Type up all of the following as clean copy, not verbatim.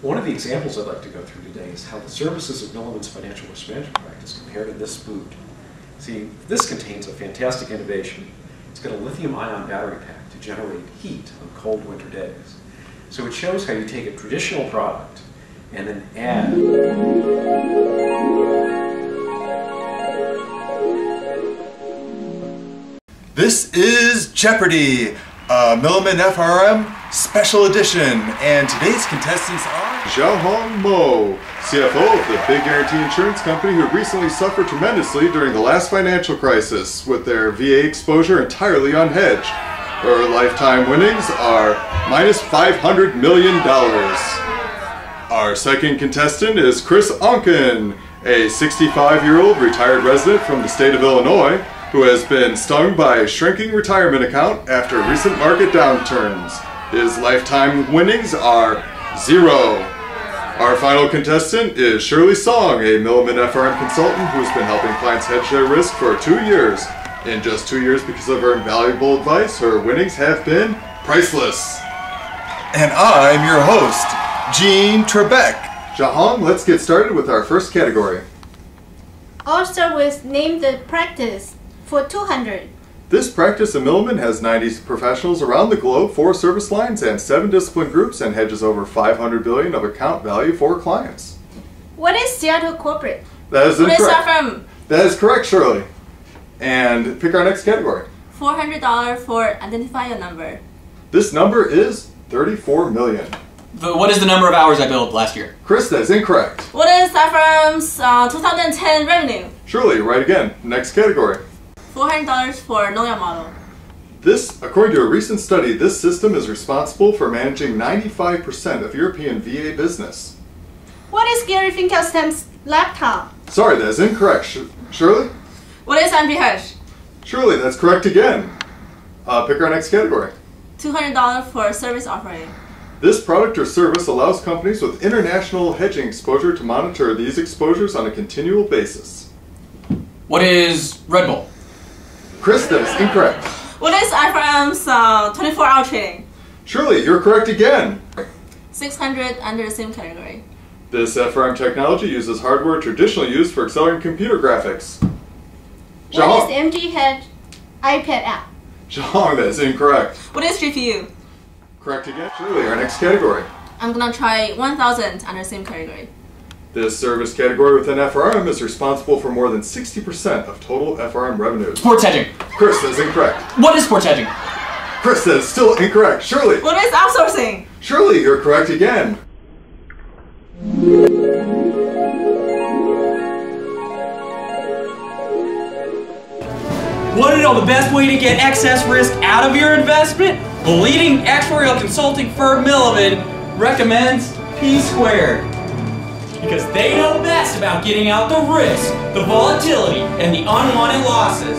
One of the examples I'd like to go through today is how the services of Milliman's financial risk management practice compare to this boot. See, this contains a fantastic innovation. It's got a lithium-ion battery pack to generate heat on cold winter days. So it shows how you take a traditional product and then add. This is Jeopardy! Milliman FRM Special Edition, and today's contestants are Xiaohong Mo, CFO of the Big Guarantee Insurance Company, who recently suffered tremendously during the last financial crisis with their VA exposure entirely unhedged. Her lifetime winnings are minus $500 million. Our second contestant is Chris Onken, a 65-year-old retired resident from the state of Illinois, who has been stung by a shrinking retirement account after recent market downturns. His lifetime winnings are 0. Our final contestant is Shirley Song, a Milliman FRM consultant who's been helping clients hedge their risk for 2 years. In just 2 years, because of her invaluable advice, her winnings have been priceless. And I'm your host, Gene Trebek. Xiaohong, let's get started with our first category. I'll start with name the practice for 200. This practice in Milliman has 90 professionals around the globe, 4 service lines, and 7 discipline groups, and hedges over $500 billion of account value for clients. What is Seattle Corporate? That is incorrect. What is our firm? That is correct, Shirley. And pick our next category. $400 for identify a number. This number is 34 million. What is the number of hours I billed last year? Chris, that is incorrect. What is our firm's 2010 revenue? Shirley, right again. Next category. $400 for know your model. This, according to a recent study, this system is responsible for managing 95% of European VA business. What is Gary Finkelstein's laptop? Sorry, that is incorrect. Shirley? What is MG Hedge? Shirley, that's correct again. Pick our next category. $200 for service offering. This product or service allows companies with international hedging exposure to monitor these exposures on a continual basis. What is Red Bull? Chris, that is incorrect. What is IFRM's 24-hour trading? Shirley, you're correct again. 600 under the same category. This FRM technology uses hardware traditionally used for accelerating computer graphics. What is MG Hedge iPad app? Xiaohong, that is incorrect. What is GPU? Correct again. Shirley, our next category. I'm gonna try 1,000 under the same category. This service category within FRM is responsible for more than 60% of total FRM revenues. Sports hedging. Chris, that is incorrect. What is sports hedging? Chris, that is still incorrect. Shirley. What is outsourcing? Shirley, you're correct again. Want to know the best way to get excess risk out of your investment? The leading actuarial consulting firm Milliman recommends P-Squared. Because they know best about getting out the risk, the volatility, and the unwanted losses.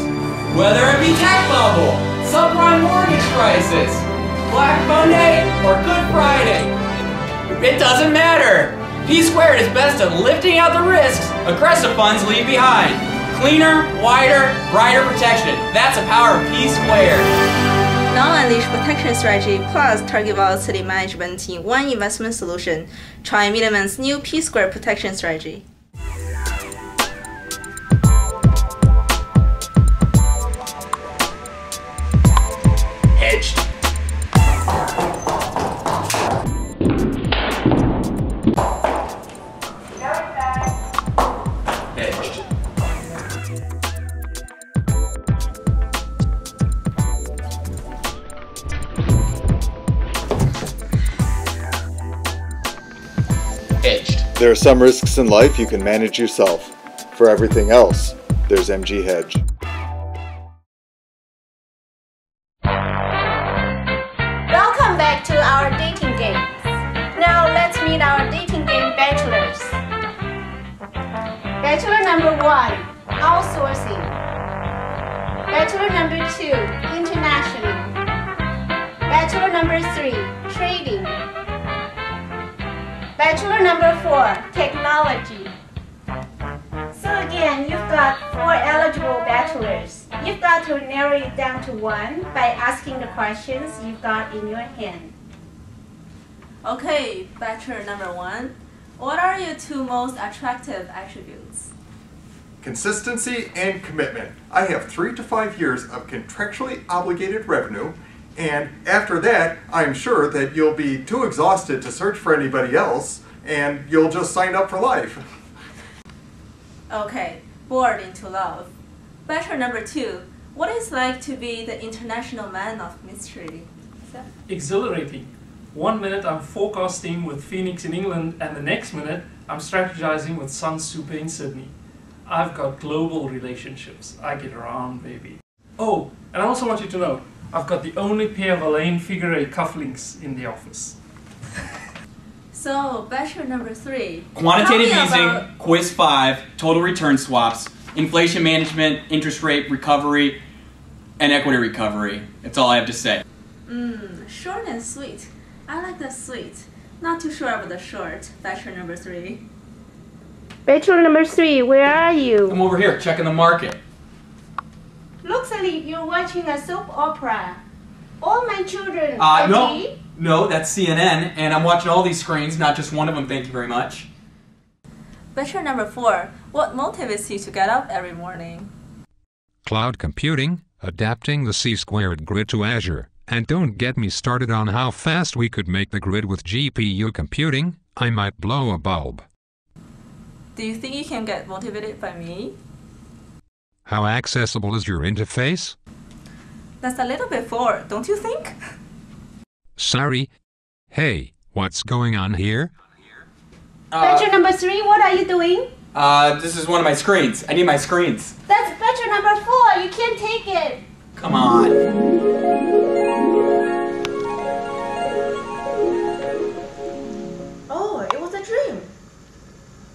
Whether it be tech bubble, subprime mortgage crisis, Black Monday, or Good Friday. It doesn't matter. P-Squared is best at lifting out the risks aggressive funds leave behind. Cleaner, wider, brighter protection. That's the power of P-Squared. Non-unleashed protection strategy plus target volatility management in one investment solution. Try Milliman's new P-Squared protection strategy. Hedged. Hedged. Hedged. There are some risks in life you can manage yourself. For everything else, there's MG Hedge. Welcome back to our dating games. Now let's meet our dating game bachelors. Bachelor number 1, outsourcing. Bachelor number 2, international. Bachelor number 3, trading. Bachelor number 4, technology. So again, you've got 4 eligible bachelors. You've got to narrow it down to 1 by asking the questions you've got in your hand. Okay, bachelor number 1. What are your 2 most attractive attributes? Consistency and commitment. I have 3 to 5 years of contractually obligated revenue, and after that, I'm sure that you'll be too exhausted to search for anybody else, and you'll just sign up for life. Okay, bored into love. Bachelor number 2. What is it like to be the international man of mystery? Exhilarating. 1 minute I'm forecasting with Phoenix in England, and the next minute I'm strategizing with Sun Super in Sydney. I've got global relationships. I get around, baby. Oh, and I also want you to know, I've got the only pair of Elaine figure 8 cufflinks in the office. So, bachelor number 3. Quantitative Tell me easing, about- quiz 5, total return swaps, inflation management, interest rate recovery, and equity recovery. That's all I have to say. Short and sweet. I like the sweet. Not too sure about the short. Bachelor number 3. Bachelor number 3, where are you? I'm over here checking the market. Looks like you're watching a soap opera. All my children No, agree? no, that's CNN, and I'm watching all these screens, not just one of them, thank you very much. Bachelor number 4. What motivates you to get up every morning? Cloud computing, adapting the C-squared grid to Azure. And don't get me started on how fast we could make the grid with GPU computing. I might blow a bulb. Do you think you can get motivated by me? How accessible is your interface? That's a little bit forward, don't you think? Sorry. Hey, what's going on here? Bachelor number 3, what are you doing? This is one of my screens. I need my screens. That's bachelor number 4. You can't take it. Come on. Oh, it was a dream.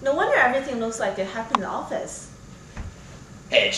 No wonder everything looks like it happened in the office. Hey,